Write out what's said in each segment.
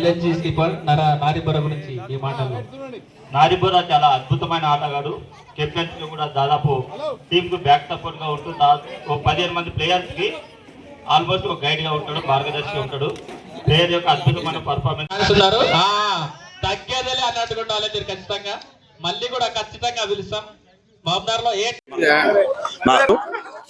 LNG స్కీపర్ నారిబుర్ర గురించి ఈ మాటలు. నారిబుర్ర చాలా అద్భుతమైన ఆటగాడు. కెప్టెన్స్ కూడా దాదాపు టీమ్ కు బ్యాక్ సపోర్ట్ గా ఉంటూ 15 మంది ప్లేయర్స్ కి ఆల్మోస్ట్ ఒక గైడ్ గా ఉంటాడు, మార్గదర్శిగా ఉంటాడు. ప్లేయర్ యొక్క అద్భుతమైన పర్ఫార్మెన్స్ ఉన్నారు. తగ్గేదేలే అన్నట్టుగా ఉండాలి మీరు ఖచ్చితంగా. మళ్ళీ కూడా ఖచ్చితంగా పిలుస్తాం. మామూలు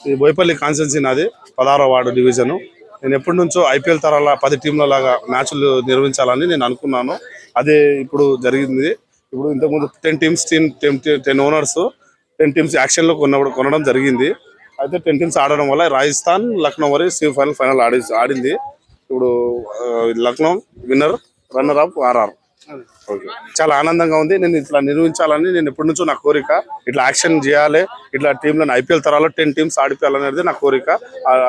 ఈ బోయపల్లి కాన్స్టిట్యున్సీ నాది 16వ వార్డు డివిజను. నేను ఎప్పటి నుంచో ఐపీఎల్ తరాల 10 టీంల లాగా మ్యాచ్లు నిర్వహించాలని నేను అనుకున్నాను. అదే ఇప్పుడు జరిగింది. ఇప్పుడు ఇంతకుముందు 10 టీమ్స్ 10 ఓనర్స్ 10 టీమ్స్ యాక్షన్లో కొనడం జరిగింది. అయితే 10 టీమ్స్ ఆడడం వల్ల రాజస్థాన్ లక్నో వరకు సెమీఫైనల్ ఆడింది. ఇప్పుడు Lucknow winner, runner up RR. Okay, చాలా ఆనందంగా ఉంది. నేను ఇట్లా నిర్వహించాలని నేను ఎప్పటి నుంచో నా కోరిక. ఇట్లా యాక్షన్ చేయాలి, ఇట్లా టీంలను ఐపీఎల్ తరాలో 10 టీమ్స్ ఆడిపోయాలనేది నా కోరిక.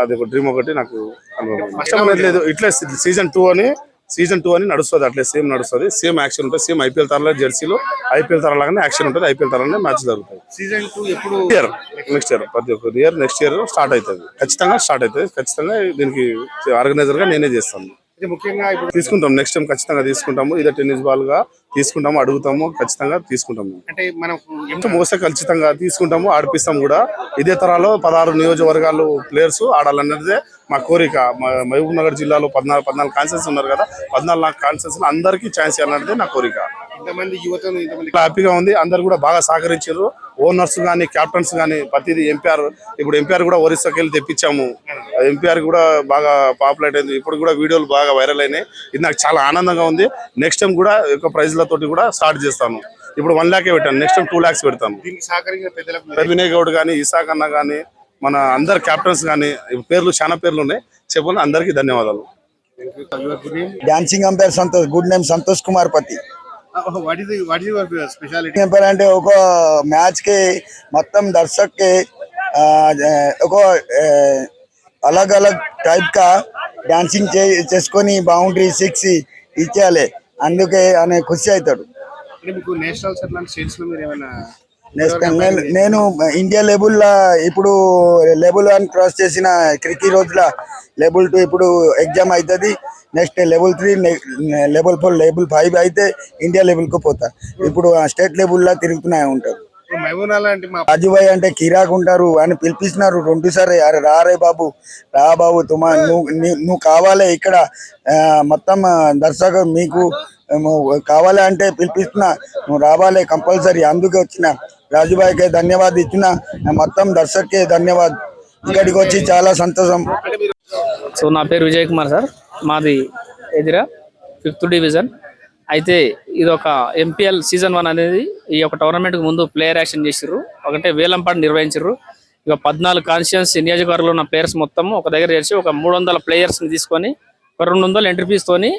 అది ఒక డ్రీమ్ ఒకటి నాకు కష్టం అనేది లేదు. ఇట్లా సీజన్ 2 అని నడుస్తుంది. అట్లే సేమ్ నడుస్తుంది, సేమ్ యాక్షన్ ఉంటుంది. సేమ్ ఐపీఎల్ తరాల జెర్సీలో ఐపీఎల్ తరాలాగానే యాక్షన్ ఉంటుంది. ఐపీఎల్ తరాలనే మ్యాచ్ జరుగుతాయి. సీజన్ 2 ఎప్పుడు? నెక్స్ట్ ఇయర్, ప్రతి ఒక్క ఇయర్ నెక్స్ట్ ఇయర్ స్టార్ట్ అవుతుంది. ఖచ్చితంగా స్టార్ట్ అవుతుంది. ఖచ్చితంగా దీనికి ఆర్గనైజర్ గా నేనే చేస్తాను. ముఖ్యంగా తీసుకుంటాం. నెక్స్ట్ టైం ఖచ్చితంగా తీసుకుంటాము. ఇదే టెన్నిస్ బాల్ గా తీసుకుంటాము, అడుగుతాము, ఖచ్చితంగా తీసుకుంటాము. అంటే మనం మోస్తే ఖచ్చితంగా తీసుకుంటాము, ఆడిపిస్తాం కూడా. ఇదే తరాలో 16 నియోజకవర్గాలు ప్లేయర్స్ ఆడాలన్నదే మా కోరిక. మహబూబ్ నగర్ జిల్లాలో 14 కాన్స్టిట్యూన్సీస్ ఉన్నారు కదా, 14 కాన్స్టిట్యూన్సీలు అందరికీ ఛాన్స్ ఇవ్వాలన్నదే నా కోరిక. హ్యాపీగా ఉంది. అందరు కూడా బాగా సహకరించారు. ఓనర్స్ కానీ, క్యాప్టెన్స్ కానీ, ప్రతిదీ ఇప్పుడు ఎంపీఆర్ కూడా ఒరిస్సాకి వెళ్ళి తెప్పించాము. ఎంపీఆర్ కూడా బాగా పాపులర్ అయింది. ఇప్పుడు కూడా వీడియోలు బాగా వైరల్ అయినాయి. ఇది నాకు చాలా ఆనందంగా ఉంది. నెక్స్ట్ టైం కూడా ఒక ప్రైజ్లతోటి కూడా స్టార్ట్ చేస్తాను. ఇప్పుడు 1 lakh పెట్టాను, నెక్స్ట్ టైం 2 lakhs పెడతాను. వినయ్ గౌడ్ కానీ, ఇసాక్ అన్న కానీ, మన అందరు క్యాప్టెన్స్ కానీ, చాలా పేర్లు ఉన్నాయి. చెప్పండి, అందరికీ ధన్యవాదాలు. Dancing umpire Santosh, good name Santosh Kumar పతి. అంపైర్ అంటే ఒక మ్యాచ్ కి మొత్తం దర్శక్ కి ఒక अलग अलग टाइप का డాన్సింగ్ చేసుకొని బౌండరీ 6 ఇచ్చేయాలి. అందుకే అనే ఖుషి అవుతాడు. నేను ఇండియా లెవెల్లో ఇప్పుడు లెవెల్ 1 క్రాస్ చేసిన క్రికెట్ రోజుల లెవెల్ 2 ఇప్పుడు ఎగ్జామ్ అవుతుంది. నెక్స్ట్ లెవెల్ 3, లెవెల్ 4, లెవెల్ 5 అయితే ఇండియా లెవెల్కు పోతా. ఇప్పుడు స్టేట్ లెవెల్లో తిరుగుతున్నాయి ఉంటారు. రాజుభాయ్ అంటే కిరాక్ ఉంటారు అని పిలిపిస్తున్నారు 2 సార్లు. అరే రారే బాబు, రా బాబు, నువ్వు కావాలి ఇక్కడ మొత్తం దర్శక మీకు కావాలి అంటే పిలిపిస్తున్నా, నువ్వు రావాలి కంపల్సరీ. అందుకే వచ్చిన. రాజుభాయ్కి ధన్యవాదాలు ఇచ్చిన, మొత్తం దర్శక్కి ధన్యవాదాలు. ఇక్కడికి వచ్చి చాలా సంతోషం. సో నా పేరు విజయ్ కుమార్ సార్, మాది ఎదిరా 5th డివిజన్. అయితే ఇది ఒక ఎంపీఎల్ సీజన్ 1 అనేది ఈ యొక్క టోర్నమెంట్కి ముందు ప్లేయర్ యాక్షన్ చేసిర్రు. ఒకటే వేలంపాట నిర్వహించారు. ఇక 14 కాన్స్టిట్యున్సీ నియోజకవర్గంలో ఉన్న ప్లేయర్స్ మొత్తం ఒక దగ్గర చేసి ఒక 300 ప్లేయర్స్ని తీసుకొని ఒక 200 ఎంట్రీ ఫీస్తోని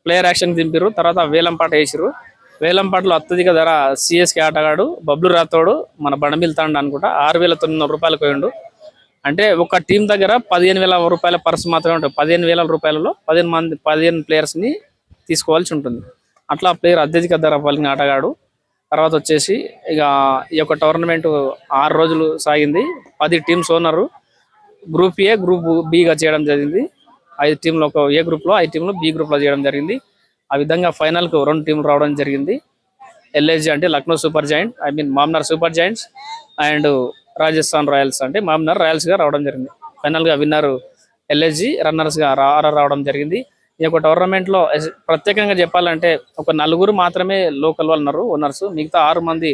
ప్లేయర్ యాక్షన్కి దింపారు. తర్వాత వేలంపాట వేసారు. వేలంపాటలో అత్యధిక ధర సిఎస్కే ఆటగాడు బబ్లు రాథోడ్ మన బండమిల్ తాండ అనుకుంటా 6,900 రూపాయలకు పోయిండు. అంటే ఒక టీం దగ్గర 15,000 రూపాయల పర్స్ మాత్రమే ఉంటుంది. 15,000 రూపాయలలో 15 ప్లేయర్స్ని తీసుకోవాల్సి ఉంటుంది. అట్లా ప్లేయర్ అత్యధిక ధర పలికిన ఆటగాడు. తర్వాత వచ్చేసి ఇక ఈ యొక్క టోర్నమెంట్ 6 రోజులు సాగింది. 10 teams owner group A, group బిగా చేయడం జరిగింది. 5 టీంలు ఒక ఏ గ్రూప్లో, 5 టీంలు బి గ్రూప్లో చేయడం జరిగింది. ఆ విధంగా ఫైనల్కు 2 టీంలు రావడం జరిగింది. ఎల్ఐజీ అంటే Lucknow super joint, Mamnoor super joints and Rajasthan Royals అంటే మామ్నార్ రాయల్స్గా రావడం జరిగింది. ఫైనల్గా విన్నర్ ఎల్ఐజీ, రన్నర్స్గా ఆర్ఆర్ రావడం జరిగింది. ఈ యొక్క టోర్నమెంట్లో ప్రత్యేకంగా చెప్పాలంటే ఒక 4 మాత్రమే లోకల్ వాళ్ళు ఉన్నారు ఓనర్స్. మిగతా 6 మంది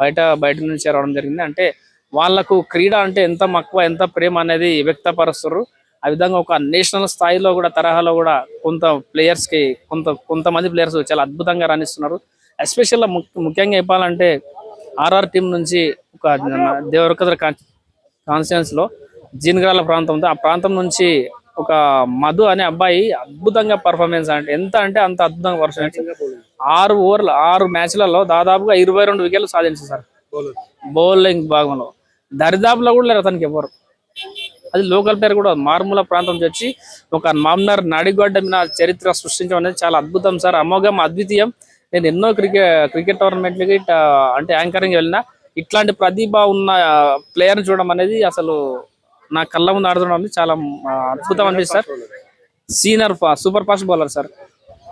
బయట నుంచి రావడం జరిగింది. అంటే వాళ్లకు క్రీడ అంటే ఎంత మక్కువ, ఎంత ప్రేమ అనేది వ్యక్తపరుస్తారు. ఆ విధంగా ఒక నేషనల్ స్థాయిలో కూడా తరహాలో కూడా ప్లేయర్స్కి కొంతమంది ప్లేయర్స్ చాలా అద్భుతంగా రాణిస్తున్నారు. ఎస్పెషల్గా ముఖ్యంగా చెప్పాలంటే ఆర్ఆర్ టీం నుంచి ఒక దేవరకద్ర కాన్స్టిట్యున్సీలో జీన్గ్రాల ప్రాంతం ఉంది. ఆ ప్రాంతం నుంచి ఒక మధు అనే అబ్బాయి అద్భుతంగా పర్ఫార్మెన్స్ అంత అద్భుతంగా పర్ఫార్మెన్స్ 6 మ్యాచ్లలో దాదాపుగా 22 వికెట్లు సాధించారు సార్. బౌలింగ్ భాగంలో దరిదాపులో కూడా లేరు అతనికి ఎవరు. అది లోకల్ ప్లేయర్ కూడా మారుమూల ప్రాంతం వచ్చి ఒక మామ్నార్ నడిగొడ్డ మీద చరిత్ర సృష్టించడం అనేది చాలా అద్భుతం సార్. అమోఘం, అద్వితీయం. నేను ఎన్నో క్రికెట్ టోర్నమెంట్లకి అంటే యాంకరింగ్ వెళ్ళినా ఇట్లాంటి ప్రతిభ ఉన్న ప్లేయర్ని చూడడం అనేది అసలు నా కళ్ళ ముందు ఆడుతున్నాం చాలా అద్భుతం అనిపిస్తుంది sir. Senior super fast bowler sir.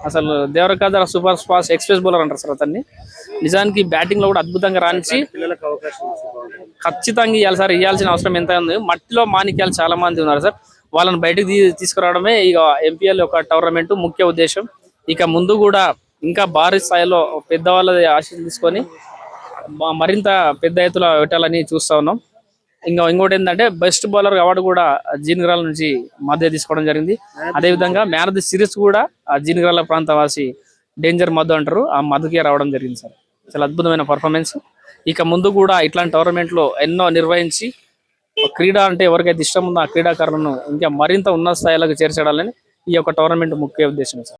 అసలు దేవరకాద సూపర్ ఫాస్ట్ ఎక్స్ప్రెస్ బౌలర్ అంటారు సార్ అతన్ని. నిజానికి బ్యాటింగ్ లో కూడా అద్భుతంగా రాణించి ఖచ్చితంగా ఇవ్వాలి సార్. ఇవ్వాల్సిన అవసరం ఎంత ఉంది. మట్టిలో మాణిక్యాలు చాలా మంది ఉన్నారు సార్. వాళ్ళని బయటకు తీసుకురావడమే ఇక ఎంపీఎల్ యొక్క టోర్నమెంట్ ముఖ్య ఉద్దేశం. ఇక ముందు కూడా ఇంకా భారీ స్థాయిలో పెద్దవాళ్ళ ఆశీస్సులు తీసుకొని మరింత పెద్ద ఎత్తున పెట్టాలని చూస్తా ఉన్నాం. ఇంకోటి ఏంటంటే బెస్ట్ బౌలర్ అవార్డు కూడా జీనగరాల నుంచి మధ్య తీసుకోవడం జరిగింది. అదేవిధంగా మ్యాన్ ఆఫ్ ది సిరీస్ కూడా ఆ జీనగరాల ప్రాంతవాసి డేంజర్ మధు అంటారు, ఆ మధుకే రావడం జరిగింది సార్. చాలా అద్భుతమైన పర్ఫార్మెన్స్. ఇక ముందు కూడా ఇట్లాంటి టోర్నమెంట్లో ఎన్నో నిర్వహించి క్రీడ అంటే ఎవరికైతే ఇష్టం ఉందో ఆ క్రీడాకారులను ఇంకా మరింత ఉన్నత స్థాయిలకు చేర్చడాలని ఈ యొక్క టోర్నమెంట్ ముఖ్య ఉద్దేశం సార్.